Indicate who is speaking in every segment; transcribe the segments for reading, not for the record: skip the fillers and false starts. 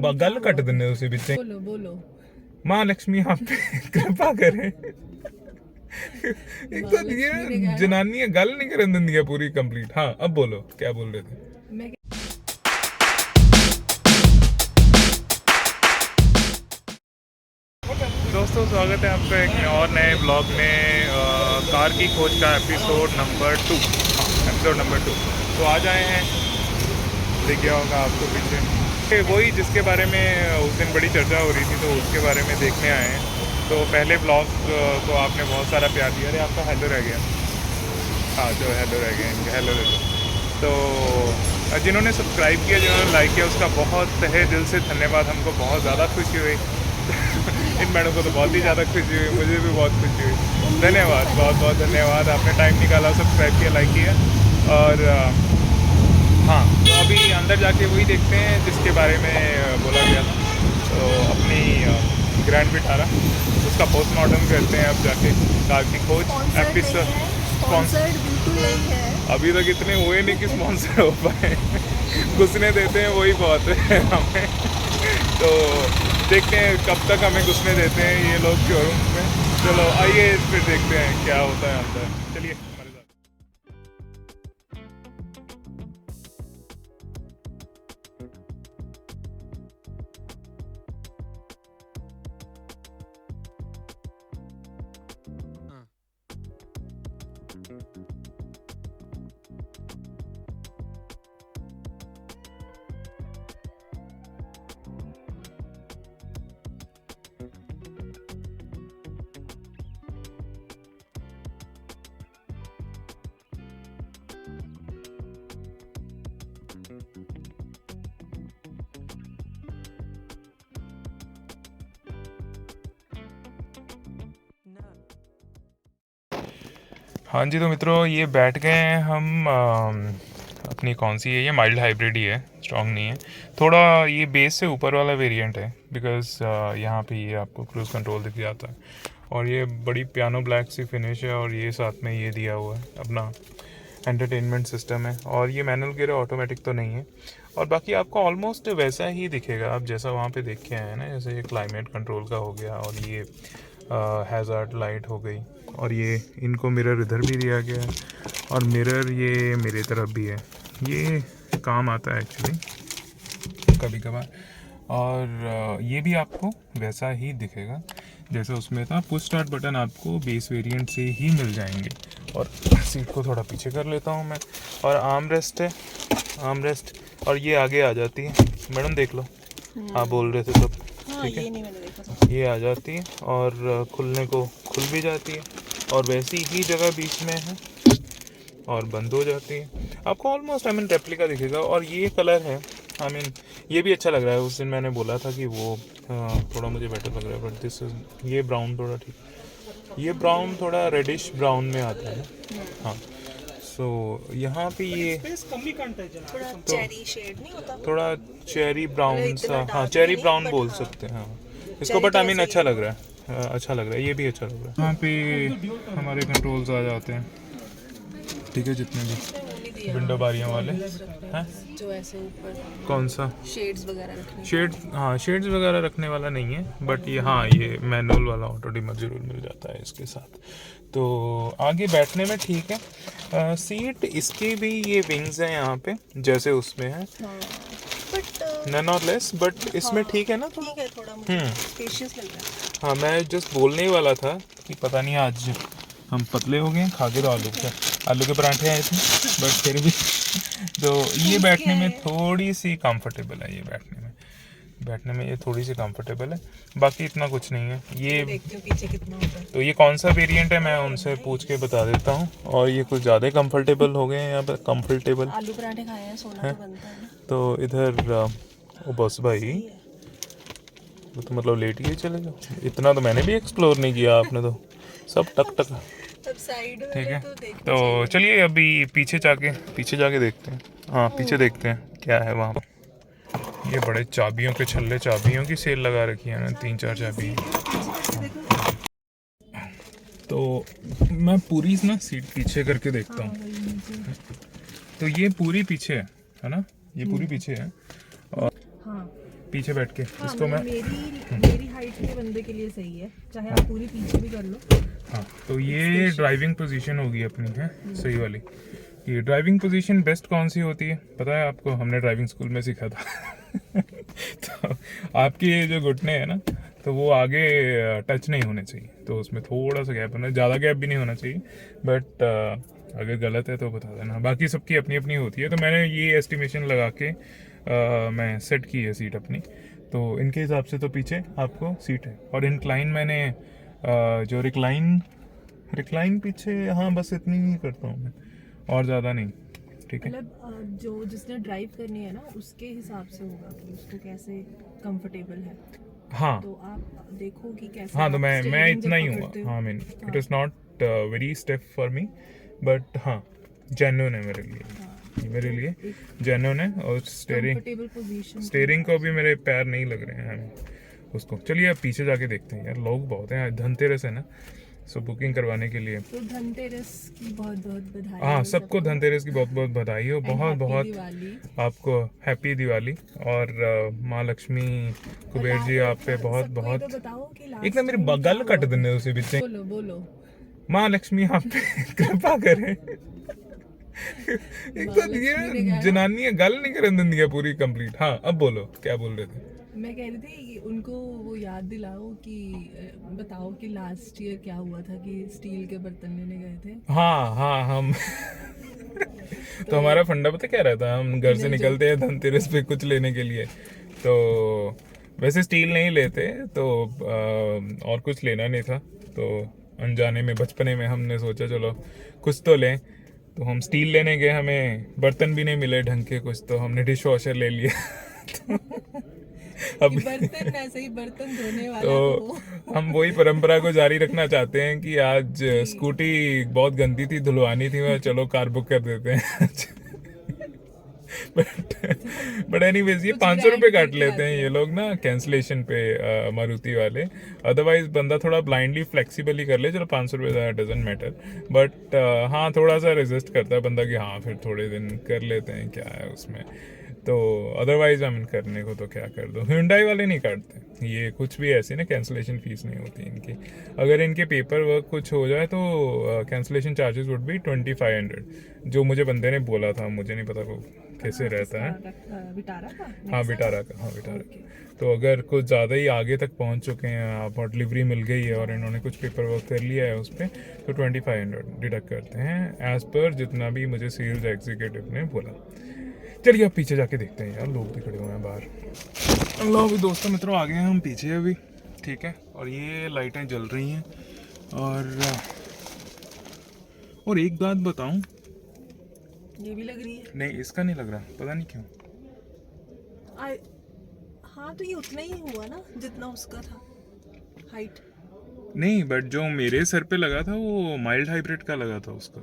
Speaker 1: गल कट दिने उसी बिच
Speaker 2: बोलो बोलो।
Speaker 1: माँ लक्ष्मी आप पे कृपा करे। एक तो ये जनानियां गल नहीं करन दिंदियां पूरी कंप्लीट। हाँ अब बोलो क्या बोल रहे थे।
Speaker 2: मैं
Speaker 1: दोस्तों स्वागत है आपका एक और नए ब्लॉग में कार की खोज का एपिसोड नंबर 2। एपिसोड नंबर 2 तो आज आए हैं, दिख गया होगा आपको पीछे, वही जिसके बारे में उस दिन बड़ी चर्चा हो रही थी, तो उसके बारे में देखने आए हैं। तो पहले ब्लॉग को आपने बहुत सारा प्यार दिया। अरे आपका हेलो रह गया। हाँ जो हेलो रह गया, इनका हेलो दे दो। तो जिन्होंने सब्सक्राइब किया, जिन्होंने लाइक किया, उसका बहुत तहे दिल से धन्यवाद। हमको बहुत ज़्यादा खुशी हुई। इन मैडम को तो बहुत ही ज़्यादा खुशी हुई, मुझे भी बहुत खुशी हुई। धन्यवाद, बहुत बहुत धन्यवाद। आपने टाइम निकाला, सब्सक्राइब किया, लाइक किया। और हाँ तो अभी अंदर जाके वही देखते हैं जिसके बारे में बोला गया था। तो अपनी ग्रैंड विटारा उसका पोस्टमार्टम करते हैं अब जाके। कार की खोज एपिसोड
Speaker 2: स्पॉन्सर्ड बिल्कुल नहीं है।
Speaker 1: अभी तक इतने हुए नहीं कि स्पॉन्सर हो पाए। घुसने देते हैं वही बहुत है हमें। तो देखते हैं कब तक हमें घुसने देते हैं ये लोग शोरूम में। चलो आइए फिर देखते हैं क्या होता है अंदर। चलिए हमारे साथ। हाँ जी तो मित्रों ये बैठ गए हैं हम अपनी कौन सी है, ये माइल्ड हाइब्रिड ही है, स्ट्रॉन्ग नहीं है। थोड़ा ये बेस से ऊपर वाला वेरिएंट है, बिकॉज़ यहाँ पे ये आपको क्रूज़ कंट्रोल दिख जाता है। और ये बड़ी पियानो ब्लैक सी फिनिश है, और ये साथ में ये दिया हुआ है अपना एंटरटेनमेंट सिस्टम है। और ये मैनुअल गियर ऑटोमेटिक तो नहीं है। और बाकी आपको ऑलमोस्ट वैसा ही दिखेगा आप जैसा वहाँ पे देख के आए हैं ना, जैसे ये क्लाइमेट कंट्रोल का हो गया, और ये हैज़ार्ड लाइट हो गई, और ये इनको मिरर इधर भी दिया गया है, और मिरर ये मेरी तरफ भी है। ये काम आता है एक्चुअली कभी कभार। और ये भी आपको वैसा ही दिखेगा जैसे उसमें था। पुश स्टार्ट बटन आपको बेस वेरिएंट से ही मिल जाएंगे। और सीट को थोड़ा पीछे कर लेता हूँ मैं। और आर्म रेस्ट है, आर्म रेस्ट, और ये आगे आ जाती है। मैडम देख लो, आप बोल रहे थे सब ठीक है।
Speaker 2: ये नहीं मैंने देखा था।
Speaker 1: ये आ जाती है, और खुलने को खुल भी जाती है, और वैसी ही जगह बीच में है, और बंद हो जाती है। आपको ऑलमोस्ट रेप्लिका दिखेगा। और ये कलर है, ये भी अच्छा लग रहा है। उस दिन मैंने बोला था कि वो थोड़ा मुझे बेटर लग रहा है, बट दिस ये ब्राउन थोड़ा ठीक, ये ब्राउन थोड़ा रेडिश ब्राउन में आता है। हाँ सो यहाँ पे ये
Speaker 2: थोड़ा चेरी शेड नहीं होता,
Speaker 1: थोड़ा चेरी ब्राउन सा, हाँ चेरी ब्राउन बोल सकते हैं हाँ इसको। बट अच्छा लग रहा है, अच्छा लग रहा है, ये भी अच्छा लग रहा है। यहाँ पे हमारे कंट्रोल्स आ जाते हैं, ठीक है, जितने भी विंडो बारियाँ वाले हैं।
Speaker 2: जो ऐसे ऊपर
Speaker 1: कौन सा
Speaker 2: शेड्स वगैरह रखने,
Speaker 1: शेड, हाँ शेड्स वगैरह रखने वाला नहीं है, बट ये हाँ ये मैनुअल वाला ऑटो डिमर जरूर मिल जाता है इसके साथ। तो आगे बैठने में ठीक है। सीट इसकी भी ये विंग्स हैं यहाँ पे जैसे उसमें है,
Speaker 2: बट
Speaker 1: नन और लेस, बट इसमें ठीक है ना थोड़ा।
Speaker 2: ठीक है, थोड़ा मुझे स्पेशियस लग रहा है।
Speaker 1: हाँ मैं जस्ट बोलने ही वाला था कि पता नहीं आज हम पतले हो गए, खा के तो आलू के पराठे आए थे, बट फिर भी तो ये बैठने में थोड़ी सी कंफर्टेबल है। ये बैठने में ये थोड़ी सी कंफर्टेबल है, बाकी इतना कुछ नहीं है। ये
Speaker 2: देखते हो पीछे कितना होता है।
Speaker 1: तो ये कौन सा वेरिएंट है मैं उनसे पूछ के बता देता हूँ। और ये कुछ ज़्यादा कंफर्टेबल हो गए हैं यहाँ पर, कंफर्टेबल
Speaker 2: आलू पराठे खाए हैं, सोना तो बनता है ना।
Speaker 1: तो इधर ओ बस भाई, वो तो मतलब लेट ही चले जाओ। इतना तो मैंने भी एक्सप्लोर नहीं किया, आपने तो सब टक टक।
Speaker 2: अब साइड
Speaker 1: ठीक है तो चलिए अभी पीछे जाके देखते हैं। हाँ पीछे देखते हैं क्या है वहाँ पर। ये बड़े चाबियों के छल्ले, चाबियों की सेल लगा रखी है ना, 3-4 चाबी। तो मैं पूरी ना सीट पीछे करके देखता हूँ। तो ये पूरी पीछे है ना, ये पूरी पीछे है। और पीछे बैठ के
Speaker 2: हाँ,
Speaker 1: इसको मैं
Speaker 2: मेरी हाइट के बंदे के लिए सही है, चाहे आप पूरी पीछे भी कर लो।
Speaker 1: हाँ, तो ये ड्राइविंग पोजीशन होगी अपनी है सही वाली। ये ड्राइविंग पोजीशन बेस्ट कौन सी होती है पता है आपको? हमने ड्राइविंग स्कूल में सीखा था। तो आपकी ये जो घुटने हैं ना, तो वो आगे टच नहीं होने चाहिए, तो उसमें थोड़ा सा गैप होना, ज़्यादा गैप भी नहीं होना चाहिए, बट अगर गलत है तो बता देना। बाकी सबकी अपनी अपनी होती है। तो मैंने ये एस्टिमेशन लगा के मैं सेट की है सीट अपनी, तो इनके हिसाब से तो पीछे आपको सीट है। और इंक्लाइन मैंने जो रिक्लाइन पीछे, हाँ बस इतनी ही करता हूँ मैं, और ज़्यादा नहीं। ठीक है,
Speaker 2: मतलब जो जिसने ड्राइव करनी है ना, उसके हिसाब से होगा कि उसको कैसे कंफर्टेबल है।
Speaker 1: हाँ
Speaker 2: तो आप देखो कि कैसे।
Speaker 1: हाँ, तो
Speaker 2: आप
Speaker 1: मैं
Speaker 2: steering
Speaker 1: इतना
Speaker 2: जब
Speaker 1: ही हूँ।
Speaker 2: पकड़ते हो।
Speaker 1: हाँ, मैं it is not worry step for me, but हाँ जेन्युइन है मेरे लिए,
Speaker 2: हाँ,
Speaker 1: ये मेरे लिए जेन्युइन है। और
Speaker 2: कंफर्टेबल पोजीशन।
Speaker 1: स्टेयरिंग को भी मेरे पैर नहीं लग रहे हैं हमें उसको। चलिए अब पीछे जाके देखते हैं यार, लोग बहुत हैं, धनतेरस है ना, सो बुकिंग करवाने के लिए।
Speaker 2: तो धनतेरस की बहुत बहुत बधाई।
Speaker 1: हाँ,
Speaker 2: हो
Speaker 1: सबको धनतेरस की बहुत बहुत बधाई हो,
Speaker 2: And
Speaker 1: बहुत
Speaker 2: happy
Speaker 1: बहुत
Speaker 2: दिवाली।
Speaker 1: आपको हैप्पी दिवाली। और माँ लक्ष्मी कुबेर जी आप पे बहुत
Speaker 2: सबको ये
Speaker 1: बहुत।
Speaker 2: तो बताओ कि
Speaker 1: एक ना
Speaker 2: last
Speaker 1: मेरी
Speaker 2: time
Speaker 1: गल
Speaker 2: क्या
Speaker 1: कट
Speaker 2: हुआ
Speaker 1: देने
Speaker 2: था।
Speaker 1: उसी बीच।
Speaker 2: बोलो बोलो।
Speaker 1: माँ लक्ष्मी आप पे कृपा करे। एक तो
Speaker 2: लक्ष्मी ने
Speaker 1: ये
Speaker 2: कहा ना?
Speaker 1: जनानी गल नहीं करने देंदी है पूरी कंप्लीट। हाँ अब बोलो, क्या बोल रहे थे?
Speaker 2: मैं कह रही थी कि उनको वो याद दिलाओ कि बताओ कि लास्ट ईयर क्या हुआ था कि स्टील के बर्तन लेने गए थे।
Speaker 1: हाँ हाँ, हम तो हमारा फंडा पता क्या रहता है, हम घर से निकलते हैं धनतेरस पे कुछ लेने के लिए, तो वैसे स्टील नहीं लेते, तो और कुछ लेना नहीं था, तो अनजाने में बचपने में हमने सोचा चलो कुछ तो लें, तो हम स्टील लेने गए। हमें बर्तन भी नहीं मिले ढंग के कुछ, तो हमने डिश वॉशर ले लिया। अब
Speaker 2: बर्तन ऐसे ही बर्तन धोने वाला
Speaker 1: तो हम वही परंपरा को जारी रखना चाहते हैं कि आज स्कूटी बहुत गंदी थी, धुलवानी थी, मैं चलो कार बुक कर देते हैं। बट एनीवेज ये 500 रुपये काट लेते हैं ये लोग ना कैंसलेशन पे, मारुति वाले। अदरवाइज बंदा थोड़ा ब्लाइंडली फ्लेक्सिबल ही कर ले, चलो 500 रुपये ज़्यादा डजेंट मैटर, बट हाँ थोड़ा सा रेजिस्ट करता है बंदा कि हाँ फिर थोड़े दिन कर लेते हैं, क्या है उसमें। तो अदरवाइज हम करने को तो क्या कर दो, Hyundai वाले नहीं काटते ये कुछ भी, ऐसी ना कैंसलेशन फीस नहीं होती इनकी। अगर इनके पेपर वर्क कुछ हो जाए तो कैंसलेशन चार्जेस वुड बी 2500, जो मुझे बंदे ने बोला था, मुझे नहीं पता वो कैसे रहता है।
Speaker 2: विटारा का।
Speaker 1: हाँ विटारा का, हाँ विटारा का। तो अगर कुछ ज़्यादा ही आगे तक पहुंच चुके हैं आप और डिलीवरी मिल गई है और इन्होंने कुछ पेपर वर्क कर लिया है उस पर, तो 2500 डिडक्ट करते हैं एज़ पर जितना भी मुझे सेल्स एग्जीक्यूटिव ने बोला। चलिए अब पीछे जाके देखते हैं यार, लोग भी खड़े हुए हैं बाहर। अल्लाह भी दोस्तों मित्रों आ गए हैं हम पीछे अभी, ठीक है। और ये लाइटें जल रही हैं, और एक बात बताऊं,
Speaker 2: ये भी लग रही है।
Speaker 1: नहीं इसका नहीं लग रहा, पता नहीं क्यों।
Speaker 2: हाँ तो ये उतना ही हुआ ना जितना उसका था हाइट।
Speaker 1: नहीं बट जो मेरे सर पे लगा था वो माइल्ड हाइब्रिड का लगा था उसका।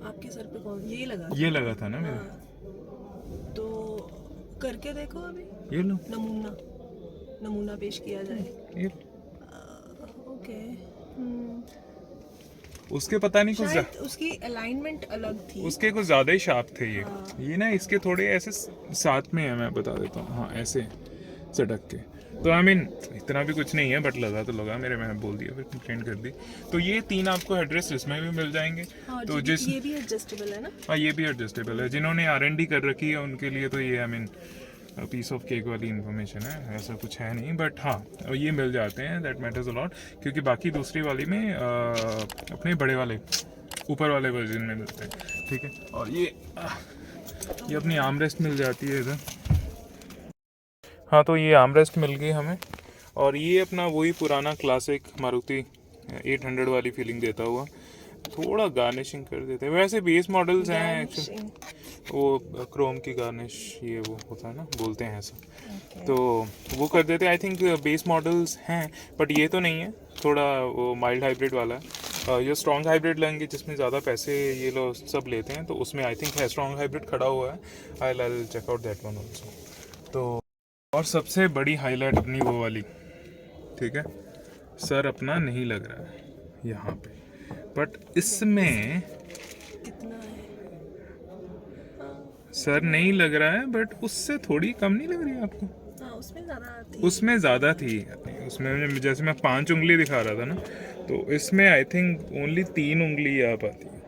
Speaker 2: आपके सर पे कौन ये लगा?
Speaker 1: ये लगा था ना मेरे।
Speaker 2: हाँ। तो करके देखो अभी,
Speaker 1: ये लो,
Speaker 2: नमूना पेश किया जाए।
Speaker 1: ये
Speaker 2: ओके।
Speaker 1: उसके पता नहीं कुछ
Speaker 2: शायद उसकी अलाइनमेंट अलग थी।
Speaker 1: उसके कुछ ज़्यादा ही शार्प थे ये।
Speaker 2: हाँ।
Speaker 1: ये ना इसके थोड़े ऐसे साथ में है, मैं बता देता हूँ, हाँ ऐसे सटक के। तो आई मीन इतना भी कुछ नहीं है, बट लगा तो लगा मेरे, मैंने बोल दिया फिर कंप्लेंट कर दी। तो ये 3 आपको हेडरेस्ट इसमें भी मिल जाएंगे।
Speaker 2: हाँ,
Speaker 1: तो जिस
Speaker 2: ये भी एडजस्टेबल है ना?
Speaker 1: हाँ ये भी एडजस्टेबल है, जिन्होंने R&D कर रखी है उनके लिए तो ये I mean piece of cake वाली इन्फॉर्मेशन है, ऐसा कुछ है नहीं। बट हाँ ये मिल जाते हैं, दैट मैटर्स अ लॉट, क्योंकि बाकी दूसरी वाली में अपने बड़े वाले ऊपर वाले वर्जन में मिलते हैं, ठीक है। और ये अपनी आर्मरेस्ट मिल जाती है इधर। हाँ तो ये आर्मरेस्ट मिल गई हमें, और ये अपना वही पुराना क्लासिक मारुति 800 वाली फीलिंग देता हुआ, थोड़ा गार्निशिंग कर देते हैं। वैसे बेस मॉडल्स हैं एक्चुअली, वो क्रोम की गार्निश ये वो होता है ना, बोलते हैं ऐसा, तो वो कर देते हैं। आई थिंक बेस मॉडल्स हैं, बट ये तो नहीं है, थोड़ा वो माइल्ड हाइब्रिड वाला है। ये स्ट्रॉन्ग हाइब्रिड लेंगे जिसमें ज़्यादा पैसे ये लोग सब लेते हैं, तो उसमें आई थिंक है स्ट्रॉन्ग हाइब्रिड खड़ा हुआ है। I will check out that one also. तो और सबसे बड़ी हाईलाइट अपनी वो वाली, ठीक है, सर अपना नहीं लग रहा है यहाँ पे, बट इसमें
Speaker 2: कितना है?
Speaker 1: सर नहीं लग रहा है, बट उससे थोड़ी कम नहीं लग रही है आपको?
Speaker 2: हाँ उसमें ज़्यादा थी।
Speaker 1: उसमें ज़्यादा थी। उसमें जैसे मैं 5 उंगली दिखा रहा था ना, तो इसमें आई थिंक ओनली 3 उंगली आ पाती है।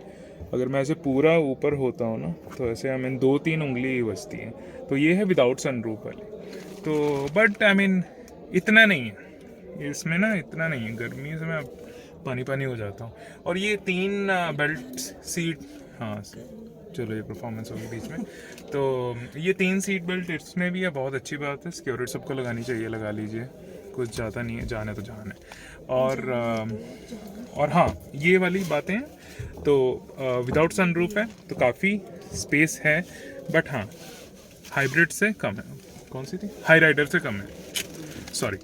Speaker 1: अगर मैं ऐसे पूरा ऊपर होता हूँ ना, तो ऐसे आई मीन 2-3 उंगली ही बचती हैं। तो ये है विदाउट सनरूफ वाली। तो बट आई मीन इतना नहीं है इसमें ना, इतना नहीं है। गर्मी से मैं पानी पानी हो जाता हूँ। और ये 3 बेल्ट सीट, हाँ चलो ये परफॉर्मेंस होगी बीच में। तो ये 3 सीट बेल्ट इसमें भी है, बहुत अच्छी बात है। सिक्योरिटी सबको लगानी चाहिए, लगा लीजिए, कुछ ज़्यादा नहीं है, जाने तो जान है। और हाँ, ये वाली बातें हैं। तो विदाउट सनरूफ है तो काफ़ी स्पेस है, बट हाँ हाइब्रिड से कम है। कौन सी थी? हाई राइडर से कम है, सॉरी,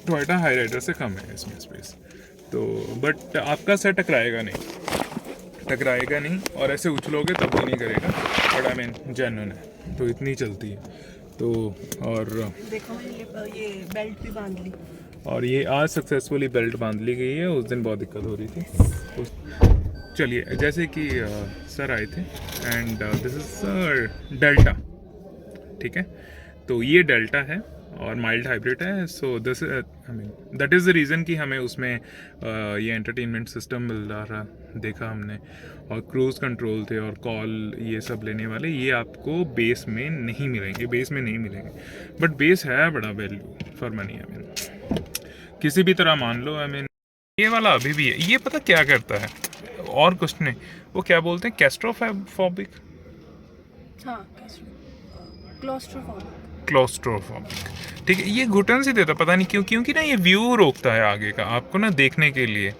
Speaker 1: टोयोटा हाई राइडर से कम है इसमें स्पेस। तो बट आपका सर टकराएगा नहीं, और ऐसे उछलोगे तब भी नहीं करेगा। बट आई मीन जेन्युइन है, तो इतनी चलती है। तो और
Speaker 2: देखो ये बेल्ट भी बांध ली।
Speaker 1: और ये आज सक्सेसफुली बेल्ट बांध ली गई है। उस दिन बहुत दिक्कत हो रही थी। चलिए, जैसे कि सर आए थे, एंड दिस इज डेल्टा, ठीक है। तो ये डेल्टा है और माइल्ड हाइब्रिड है। So this I mean that is the reason कि हमें उसमें ये एंटरटेनमेंट सिस्टम मिल रहा देखा हमने, और क्रूज़ कंट्रोल थे और कॉल ये सब लेने वाले, ये आपको बेस में नहीं मिलेंगे। बट बेस है बड़ा value for money. I mean किसी भी तरह मान लो, आई मीन ये वाला अभी भी है। ये पता क्या करता है, और कुछ नहीं, वो क्या बोलते हैं, कैस्ट्रोफोबिक,
Speaker 2: हाँ
Speaker 1: क्लोस्ट्रोफोबिक, ठीक है। ये घुटन से देता, पता नहीं क्यों, क्योंकि ना ये व्यू रोकता है आगे का आपको ना देखने के लिए।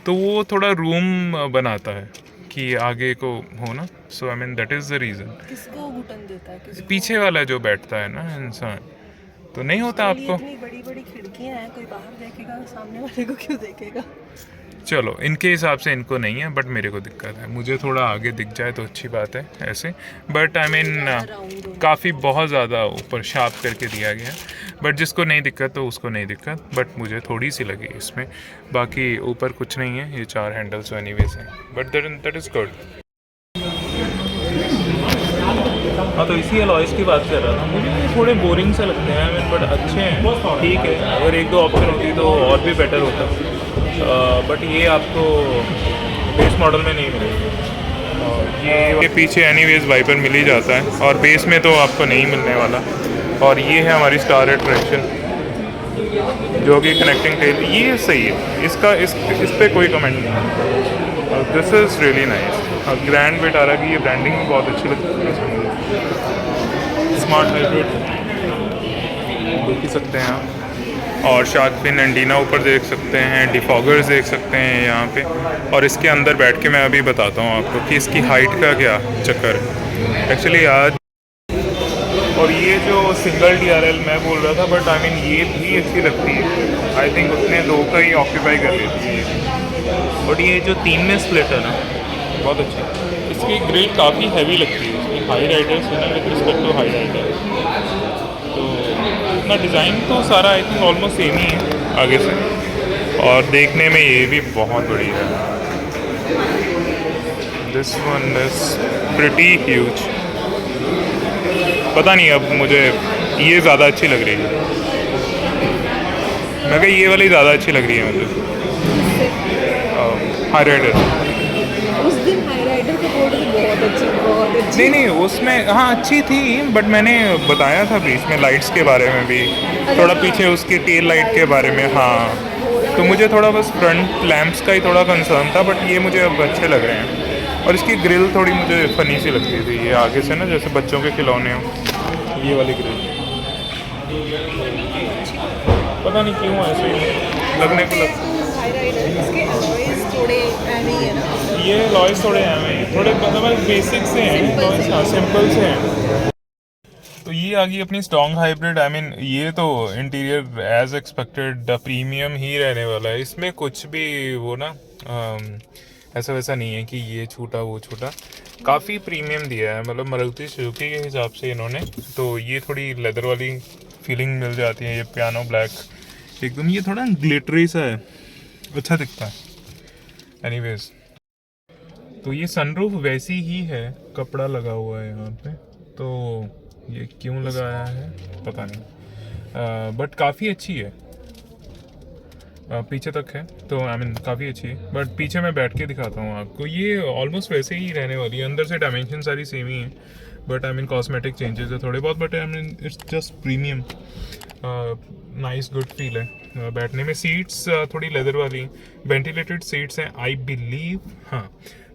Speaker 1: तो वो थोड़ा रूम बनाता है कि आगे को हो ना। So I mean that is the reason.
Speaker 2: किसको घुटन देता है? किसको?
Speaker 1: पीछे वाला जो बैठता है ना इंसान, तो नहीं होता आपको?
Speaker 2: इतनी बड़ी बड़ी खिड़कियां हैं, कोई बाहर देखेगा, सामने वाले को क्यों देखेगा?
Speaker 1: चलो, इनके हिसाब से इनको नहीं है, बट मेरे को दिक्कत है। मुझे थोड़ा आगे दिख जाए तो अच्छी बात है ऐसे। बट आई मीन काफ़ी बहुत ज़्यादा ऊपर शार्प करके दिया गया है। बट जिसको नहीं दिक्कत तो उसको नहीं दिक्कत, बट मुझे थोड़ी सी लगी इसमें। बाकी ऊपर कुछ नहीं है, ये 4 हैंडल्स एनीवेज हैं, बट दैट इज़ गुड। हाँ, तो इसी अलॉयज़ की बात कर रहा था। मुझे ये थोड़े बोरिंग से लगते हैं, आई मीन बट अच्छे हैं, ठीक है। अगर 1-2 ऑप्शन होती तो और भी बेटर होता। बट ये आपको बेस मॉडल में नहीं मिलेगा। और ये पीछे एनीवेज वाइपर मिल ही जाता है, और बेस में तो आपको नहीं मिलने वाला। और ये है हमारी स्टार अट्रैक्शन, जो कि कनेक्टिंग टेल, ये सही है। इस पे कोई कमेंट नहीं। This is really nice. और ग्रैंड विटारा की ये ब्रांडिंग भी बहुत अच्छी लगती है मुझे। स्मार्ट हाइब्रिड देख ही सकते हैं आप, और शार्क फिन एंटीना ऊपर देख सकते हैं, डिफॉगर्स देख सकते हैं यहाँ पे। और इसके अंदर बैठ के मैं अभी बताता हूँ आपको कि इसकी हाइट का क्या चक्कर है एक्चुअली आज। और ये जो सिंगल DRL मैं बोल रहा था, बट आई मीन ये भी अच्छी लगती है। आई थिंक उतने 2 का ही ऑक्यूपाई कर लेती है। बट ये जो 3 में स्प्लिट है ना, बहुत अच्छी है। इसकी ग्रिल काफ़ी हैवी लगती है, इसकी हाई राइडर्स है ना, with respect to Hyryder. तो अपना डिज़ाइन तो सारा आई थिंक ऑलमोस्ट सेम ही है आगे से, और देखने में ये भी बहुत बड़ी है। This one is pretty huge. पता नहीं, अब मुझे ये ज़्यादा अच्छी लग रही है। मैं कहा ये वाली ज़्यादा अच्छी लग रही है मुझे, हाई राइडर।
Speaker 2: उस दिन हाई राइडर को बोल रही बहुत अच्छी।
Speaker 1: नहीं, उसमें हाँ अच्छी थी, बट मैंने बताया था बीच में लाइट्स के बारे में भी, थोड़ा पीछे उसकी टेल लाइट के बारे में। हाँ, तो मुझे थोड़ा बस फ्रंट लैंप्स का ही थोड़ा कंसर्न था, बट ये मुझे अब अच्छे लग रहे हैं। और इसकी ग्रिल थोड़ी मुझे फनी सी लगती थी, ये आगे से ना जैसे बच्चों के खिलौने हो, ये वाली ग्रिल। पता नहीं क्यों ऐसे लगने को लगता है।
Speaker 2: हाई राइडर इसके अलॉयज थोड़े ऐसे ही है ना,
Speaker 1: ये अलॉयज थोड़े हैं, थोड़े मतलब बेसिक से हैं, हाँ सिंपल से हैं। तो ये आ गई अपनी स्ट्रॉन्ग हाइब्रिड। आई मीन ये तो इंटीरियर एज एक्सपेक्टेड प्रीमियम ही रहने वाला है। इसमें कुछ भी वो ना ऐसा वैसा नहीं है कि ये छूटा वो छूटा, काफ़ी प्रीमियम दिया है। मतलब मारुति सुजुकी के हिसाब से इन्होंने, तो ये थोड़ी लेदर वाली फीलिंग मिल जाती है। ये पियानो ब्लैक एकदम, ये थोड़ा ग्लिटरी सा है, अच्छा दिखता है। एनीवेज, तो ये सनरूफ वैसी ही है, कपड़ा लगा हुआ है यहाँ पे, तो ये क्यों लगाया है पता नहीं, बट काफ़ी अच्छी है। पीछे तक है तो आई मीन काफ़ी अच्छी है, बट पीछे मैं बैठ के दिखाता हूँ आपको। ये ऑलमोस्ट वैसे ही रहने वाली है, अंदर से डायमेंशन सारी सेम ही है, but I mean cosmetic changes है थोड़े बहुत, but I mean it's just premium, nice good feel है बैठने में। सीट्स थोड़ी लेदर वाली, वेंटिलेटेड सीट्स हैं आई बिलीव, हाँ,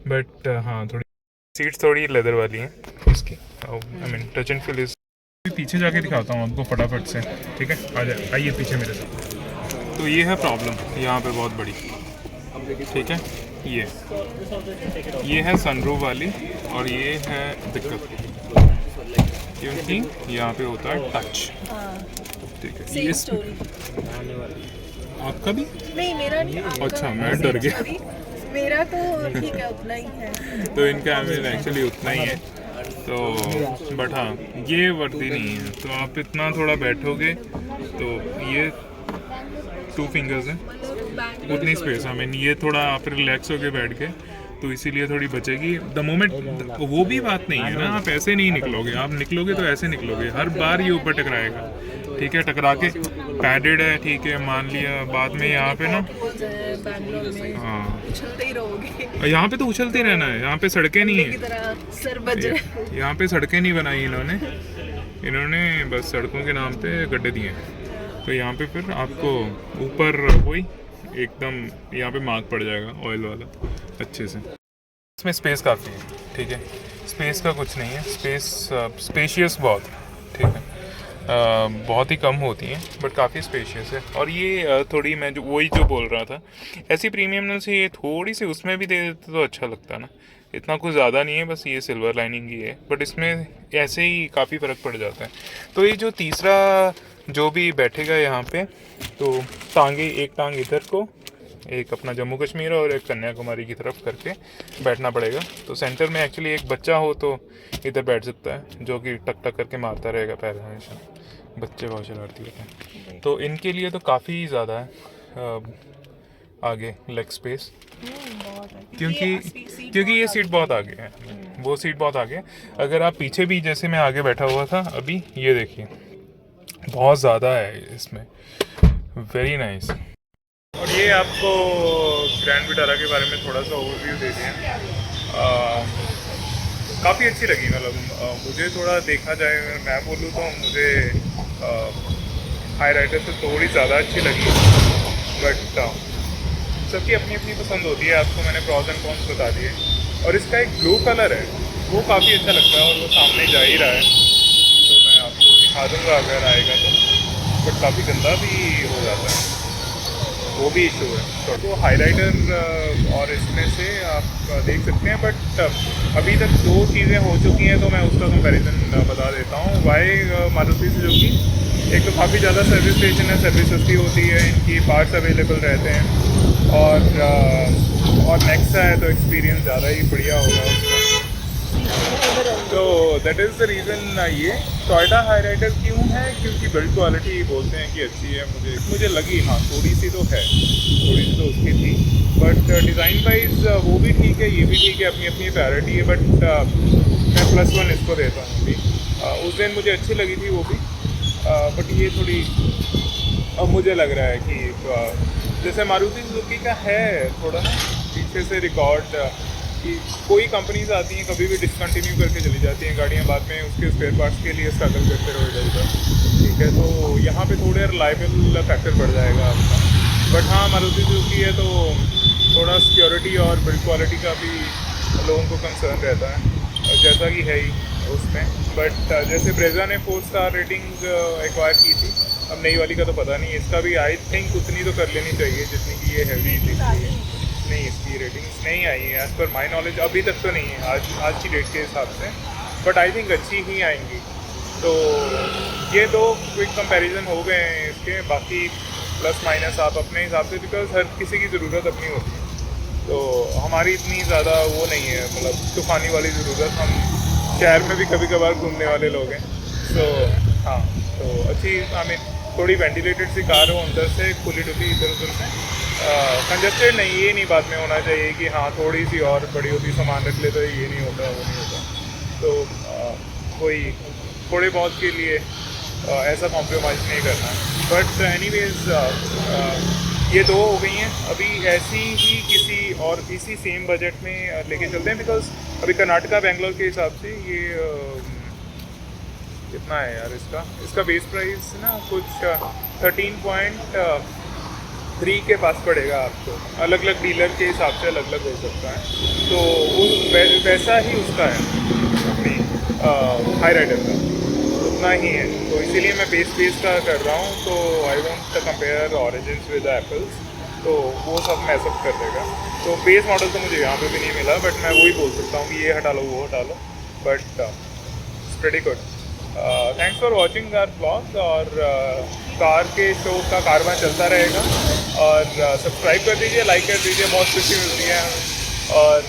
Speaker 1: बट हाँ थोड़ी सीट्स थोड़ी लेदर वाली हैं इसकी, I mean touch and feel is. पीछे जाके दिखाता हूँ आपको फटाफट से, ठीक है, आ जाए, आइए पीछे मेरे साथ। तो ये है प्रॉब्लम यहाँ पे बहुत बड़ी, ठीक है, ये है सनरूफ वाली, और ये है दिक्कत, क्योंकि यहाँ पे होता है टच, ठीक है। ये आपका भी
Speaker 2: नहीं, मेरा नहीं, आपका।
Speaker 1: अच्छा, मैं डर गया।
Speaker 2: मेरा तो ठीक है, उतना ही है।
Speaker 1: तो इनका आई मीन एक्चुअली उतना ही है, तो बट हाँ ये वर्दी नहीं है, तो आप इतना थोड़ा बैठोगे तो ये 2 फिंगर्स हैं, उतनी स्पेस, आई मीन ये थोड़ा आप रिलैक्स होके बैठ के, तो इसीलिए थोड़ी बचेगी द मोमेंट। वो भी बात नहीं है ना, आप ऐसे नहीं निकलोगे, आप निकलोगे तो ऐसे निकलोगे, हर बार ये ऊपर टकराएगा, ठीक है, टकरा के पैडेड है, ठीक है, मान लिया, बाद में यहाँ पे ना,
Speaker 2: बैंगलोर में
Speaker 1: हाँ
Speaker 2: उछलते ही रहोगे
Speaker 1: यहाँ पे तो उछलते रहना है, यहाँ पे सड़कें नहीं
Speaker 2: की
Speaker 1: है,
Speaker 2: तरह सर बज रहा है।
Speaker 1: यहाँ पे सड़कें नहीं बनाई इन्होंने बस सड़कों के नाम पे गड्ढे दिए हैं, तो यहाँ पे फिर आपको ऊपर वही एकदम यहाँ पे मार्क पड़ जाएगा ऑयल वाला अच्छे से। इसमें स्पेस काफ़ी है, ठीक है, स्पेस का कुछ नहीं है, स्पेशियस बहुत, ठीक है, बहुत ही कम होती हैं बट काफ़ी स्पेशियस है। और ये थोड़ी मैं जो वही जो बोल रहा था, ऐसी प्रीमियमनेस से ये थोड़ी सी उसमें भी दे देते तो अच्छा लगता ना, इतना कुछ ज़्यादा नहीं है, बस ये सिल्वर लाइनिंग ही है, बट इसमें ऐसे ही काफ़ी फ़र्क पड़ जाता है। तो ये जो तीसरा जो भी बैठेगा यहाँ पे, तो टांगे, एक टांग इधर को, एक अपना जम्मू कश्मीर और एक कन्याकुमारी की तरफ करके बैठना पड़ेगा। तो सेंटर में एक्चुअली एक बच्चा हो तो इधर बैठ सकता है, जो कि टक टक करके मारता रहेगा पैर हमेशा, बच्चे बहुत शरारती होते हैं, तो इनके लिए तो काफ़ी ज़्यादा है आगे लेग स्पेस, क्योंकि ये सीट बहुत आगे है, वो सीट बहुत आगे है। अगर आप पीछे भी, जैसे मैं आगे बैठा हुआ था अभी, ये देखिए बहुत ज़्यादा है इसमें, वेरी नाइस। और ये आपको ग्रैंड विटारा के बारे में थोड़ा सा ओवरव्यू दे दें, काफ़ी अच्छी लगी, मतलब मुझे थोड़ा देखा जाए, मैं बोलूँ तो मुझे हाई राइडर से थोड़ी ज़्यादा अच्छी लगी, बट सबकी अपनी अपनी पसंद होती है, आपको मैंने प्रॉज एंड कॉन्स बता दिए। और इसका एक ब्लू कलर है, वो काफ़ी अच्छा लगता है, और वो सामने जा ही रहा है, तो मैं आपको दिखा दूँगा अगर आएगा तो, बट काफ़ी गंदा भी हो जाता है, वो भी इशू है। तो हाई राइडर और इसमें से आप देख सकते हैं, बट अभी तक 2 चीज़ें हो चुकी हैं, तो मैं उसका कंपैरिजन बता देता हूँ। वाई मारुति सुजुकी, एक तो काफ़ी ज़्यादा सर्विस स्टेशन है, सर्विस सस्ती होती है, इनकी पार्ट्स अवेलेबल रहते हैं, और नेक्सा है तो एक्सपीरियंस ज़्यादा ही बढ़िया होगा उसका। तो दैट इज़ द रीज़न। ये टोयोटा हाई राइडर क्यों है, क्योंकि बिल्ड क्वालिटी बोलते हैं कि अच्छी है, मुझे लगी, हाँ थोड़ी सी तो है, थोड़ी सी तो उसकी थी, बट डिज़ाइन वाइज वो भी ठीक है, ये भी ठीक है, अपनी अपनी प्रायोरिटी है, बट मैं +1 इसको देता हूँ अभी। उस दिन मुझे अच्छी लगी थी वो भी, बट ये थोड़ी अब मुझे लग रहा है कि जैसे मारुति सुजुकी का है थोड़ा ना पीछे से रिकॉर्ड, कि कोई कंपनीज आती हैं कभी भी डिसकंटिन्यू करके चली जाती हैं गाड़ियाँ, बाद में उसके स्पेयर पार्ट्स के लिए स्ट्रगल करते रहो इधर उधर, ठीक है, तो यहाँ पे थोड़े रिलायबल फैक्टर बढ़ जाएगा आपका। बट हाँ, मारुति सुजुकी है तो थोड़ा सिक्योरिटी और बिल्ड क्वालिटी का भी लोगों को कंसर्न रहता है, जैसा कि है ही उसमें। बट जैसे ब्रेजा ने 4 स्टार रेटिंग एक्वायर की थी, अब नई वाली का तो पता नहीं, इसका भी आई थिंक उतनी तो कर लेनी चाहिए जितनी की ये हैवी दिख रही है। नहीं, इसकी रेटिंग्स नहीं आई है एज़ पर माई नॉलेज, अभी तक तो नहीं है आज की डेट के हिसाब से, बट आई थिंक अच्छी ही आएंगी। तो ये 2 क्विक कंपैरिजन हो गए हैं इसके, बाकी प्लस माइनस आप अपने हिसाब से, बिकॉज हर किसी की ज़रूरत अपनी होती है, तो हमारी इतनी ज़्यादा वो नहीं है, मतलब तूफ़ानी वाली ज़रूरत, हम शहर में भी कभी कभार घूमने वाले लोग हैं। तो हाँ, तो अच्छी, आई मीन थोड़ी वेंटिलेटेड सी कार हो, अंदर से खुली डुली इधर उधर से, कंजस्टेड नहीं, ये नहीं बाद में होना चाहिए कि हाँ थोड़ी सी और बड़ी होती सामान रख ले तो ये नहीं होता वो नहीं होता। तो कोई थोड़े बहुत के लिए ऐसा कॉम्प्रोमाइज़ नहीं करना है। बट एनीवेज ये दो हो गई हैं। अभी ऐसी ही किसी और इसी सेम बजट में लेके चलते हैं, बिकॉज अभी कर्नाटका बेंगलोर के हिसाब से ये कितना है यार इसका बेस प्राइस ना कुछ 13.3 के पास पड़ेगा आपको। अलग अलग डीलर के हिसाब से अलग अलग हो सकता है। तो वो वैसा ही उसका है अपनी हाई राइडर का उतना ही है। तो इसीलिए मैं बेस का कर रहा हूँ। तो I want to compare oranges with apples, तो वो सब मैसअप कर देगा। तो बेस मॉडल तो मुझे यहाँ पे भी नहीं मिला, बट मैं वही बोल सकता हूँ कि ये हटा लो वो हटा लो। But it's pretty good. Thanks for watching our blog. और कार के शो का कारवां चलता रहेगा। और सब्सक्राइब कर दीजिए, लाइक कर दीजिए, बहुत खुशी मिलती है। और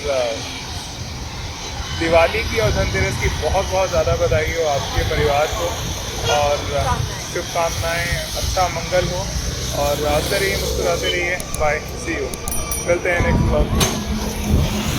Speaker 1: दिवाली की और धनतेरस की बहुत बहुत ज़्यादा बधाई हो आपके परिवार को, और शुभकामनाएँ, अच्छा मंगल हो। और हंसते रहिए, मुस्कुराते रहिए। बाय, सी यू, मिलते हैं नेक्स्ट ब्लॉग।